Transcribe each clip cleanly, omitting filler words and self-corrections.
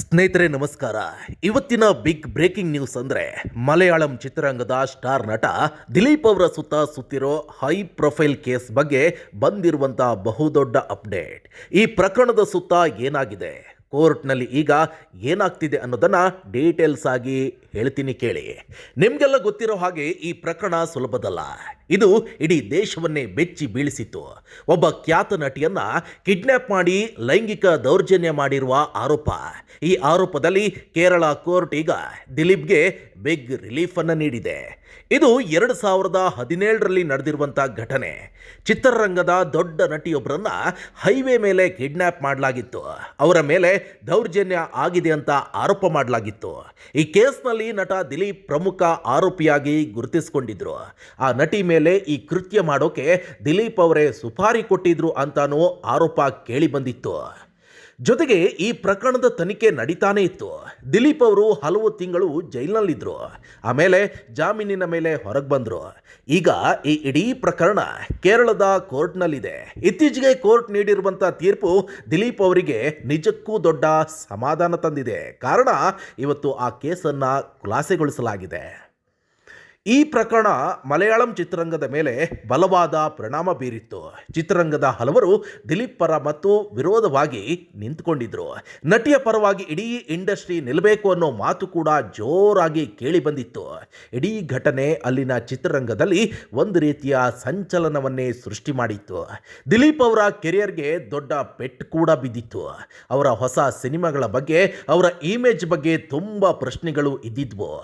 ಸ್ನೇಹಿತರೆ ನಮಸ್ಕಾರ. ಇವತ್ತಿನ ಬಿಗ್ ಬ್ರೇಕಿಂಗ್ ನ್ಯೂಸ್ ಅಂದರೆ ಮಲಯಾಳಂ ಚಿತ್ರರಂಗದ ಸ್ಟಾರ್ ನಟ ದಿಲೀಪ್ ಅವರ ಸುತ್ತಿರೋ ಹೈ ಪ್ರೊಫೈಲ್ ಕೇಸ್ ಬಗ್ಗೆ ಬಂದಿರುವಂಥ ಬಹುದೊಡ್ಡ ಅಪ್ಡೇಟ್. ಈ ಪ್ರಕರಣದ ಸುತ್ತ ಏನಾಗಿದೆ, ಕೋರ್ಟ್ನಲ್ಲಿ ಈಗ ಏನಾಗ್ತಿದೆ ಅನ್ನೋದನ್ನು ಡೀಟೇಲ್ಸ್ ಆಗಿ ಹೇಳ್ತೀನಿ ಕೇಳಿ. ನಿಮಗೆಲ್ಲ ಗೊತ್ತಿರೋ ಹಾಗೆ ಈ ಪ್ರಕರಣ ಸುಲಭದಲ್ಲ. ಇದು ಇಡೀ ದೇಶವನ್ನೇ ಬೆಚ್ಚಿ ಬೀಳಿಸಿತ್ತು. ಒಬ್ಬ ಖ್ಯಾತ ನಟಿಯನ್ನ ಕಿಡ್ನ್ಯಾಪ್ ಮಾಡಿ ಲೈಂಗಿಕ ದೌರ್ಜನ್ಯ ಮಾಡಿರುವ ಆರೋಪ. ಈ ಆರೋಪದಲ್ಲಿ ಕೇರಳ ಕೋರ್ಟ್ ಈಗ ದಿಲೀಪ್ಗೆ ಬಿಗ್ ರಿಲೀಫ್ ಅನ್ನು ನೀಡಿದೆ. ಇದು 2017ರಲ್ಲಿ ನಡೆದಿರುವಂಥ ಘಟನೆ. ಚಿತ್ರರಂಗದ ದೊಡ್ಡ ನಟಿಯೊಬ್ಬರನ್ನ ಹೈವೇ ಮೇಲೆ ಕಿಡ್ನ್ಯಾಪ್ ಮಾಡಲಾಗಿತ್ತು. ಅವರ ಮೇಲೆ ದೌರ್ಜನ್ಯ ಆಗಿದೆ ಅಂತ ಆರೋಪ ಮಾಡಲಾಗಿತ್ತು. ಈ ಕೇಸ್ನಲ್ಲಿ ನಟ ದಿಲೀಪ್ ಪ್ರಮುಖ ಆರೋಪಿಯಾಗಿ ಗುರುತಿಸಿಕೊಂಡಿದ್ರು. ಆ ನಟಿ ಮೇಲೆ ಈ ಕೃತ್ಯ ಮಾಡೋಕೆ ದಿಲೀಪ್ ಅವರೇ ಸುಪಾರಿ ಕೊಟ್ಟಿದ್ರು ಅಂತಾನೂ ಆರೋಪ ಕೇಳಿ ಬಂದಿತ್ತು. ಜೊತೆಗೆ ಈ ಪ್ರಕರಣದ ತನಿಖೆ ನಡೀತಾನೆ ಇತ್ತು. ದಿಲೀಪ್ ಅವರು ಹಲವು ತಿಂಗಳು ಜೈಲಿನಲ್ಲಿದ್ದರು. ಆಮೇಲೆ ಜಾಮೀನಿನ ಮೇಲೆ ಹೊರಗೆ ಬಂದರು. ಈಗ ಈ ಇಡೀ ಪ್ರಕರಣ ಕೇರಳದ ಕೋರ್ಟ್ನಲ್ಲಿದೆ. ಇತ್ತೀಚೆಗೆ ಕೋರ್ಟ್ ನೀಡಿರುವಂಥ ತೀರ್ಪು ದಿಲೀಪ್ ಅವರಿಗೆ ನಿಜಕ್ಕೂ ದೊಡ್ಡ ಸಮಾಧಾನ ತಂದಿದೆ. ಕಾರಣ ಇವತ್ತು ಆ ಕೇಸನ್ನು ಖುಲಾಸೆಗೊಳಿಸಲಾಗಿದೆ. ಈ ಪ್ರಕರಣ ಮಲಯಾಳಂ ಚಿತ್ರರಂಗದ ಮೇಲೆ ಬಲವಾದ ಪರಿಣಾಮ ಬೀರಿತ್ತು. ಚಿತ್ರರಂಗದ ಹಲವರು ದಿಲೀಪ್ ಪರ ಮತ್ತು ವಿರೋಧವಾಗಿ ನಿಂತುಕೊಂಡಿದ್ರು. ನಟಿಯ ಪರವಾಗಿ ಇಡೀ ಇಂಡಸ್ಟ್ರಿ ನಿಲ್ಲಬೇಕು ಅನ್ನೋ ಮಾತು ಕೂಡ ಜೋರಾಗಿ ಕೇಳಿ ಬಂದಿತ್ತು. ಇಡೀ ಘಟನೆ ಅಲ್ಲಿನ ಚಿತ್ರರಂಗದಲ್ಲಿ ಒಂದು ರೀತಿಯ ಸಂಚಲನವನ್ನೇ ಸೃಷ್ಟಿ ಮಾಡಿತ್ತು. ದಿಲೀಪ್ ಅವರ ಕೆರಿಯರ್ಗೆ ದೊಡ್ಡ ಪೆಟ್ಟು ಕೂಡ ಬಿದ್ದಿತ್ತು. ಅವರ ಹೊಸ ಸಿನಿಮಾಗಳ ಬಗ್ಗೆ, ಅವರ ಇಮೇಜ್ ಬಗ್ಗೆ ತುಂಬ ಪ್ರಶ್ನೆಗಳು ಇದ್ದಿದ್ವು.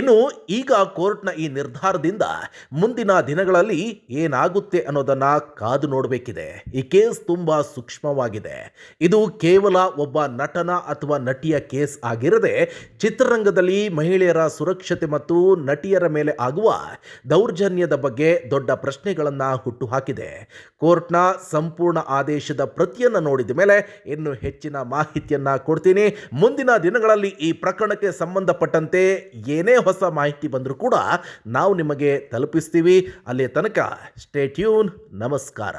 ಇನ್ನು ಈಗ ಕೋರ್ಟ್ನ ಈ ನಿರ್ಧಾರದಿಂದ ಮುಂದಿನ ದಿನಗಳಲ್ಲಿ ಏನಾಗುತ್ತೆ ಅನ್ನೋದನ್ನ ಕಾದು ನೋಡಬೇಕಿದೆ. ಈ ಕೇಸ್ ತುಂಬಾ ಸೂಕ್ಷ್ಮವಾಗಿದೆ. ಇದು ಕೇವಲ ಒಬ್ಬ ನಟನ ಅಥವಾ ನಟಿಯ ಕೇಸ್ ಆಗಿರದೆ ಚಿತ್ರರಂಗದಲ್ಲಿ ಮಹಿಳೆಯರ ಸುರಕ್ಷತೆ ಮತ್ತು ನಟಿಯರ ಮೇಲೆ ಆಗುವ ದೌರ್ಜನ್ಯದ ಬಗ್ಗೆ ದೊಡ್ಡ ಪ್ರಶ್ನೆಗಳನ್ನು ಹುಟ್ಟುಹಾಕಿದೆ. ಕೋರ್ಟ್ನ ಸಂಪೂರ್ಣ ಆದೇಶದ ಪ್ರತಿಯನ್ನು ನೋಡಿದ ಮೇಲೆ ಇನ್ನು ಹೆಚ್ಚಿನ ಮಾಹಿತಿಯನ್ನ ಕೊಡ್ತೀನಿ. ಮುಂದಿನ ದಿನಗಳಲ್ಲಿ ಈ ಪ್ರಕರಣಕ್ಕೆ ಸಂಬಂಧಪಟ್ಟಂತೆ ಏನೇ ಹೊಸ ಮಾಹಿತಿ ಬಂದರೂ ಕೂಡ ನಾವು ನಿಮಗೆ ತಲುಪಿಸ್ತೀವಿ. ಅಲ್ಲಿಯ ತನಕ ಸ್ಟೇ ಟ್ಯೂನ್. ನಮಸ್ಕಾರ.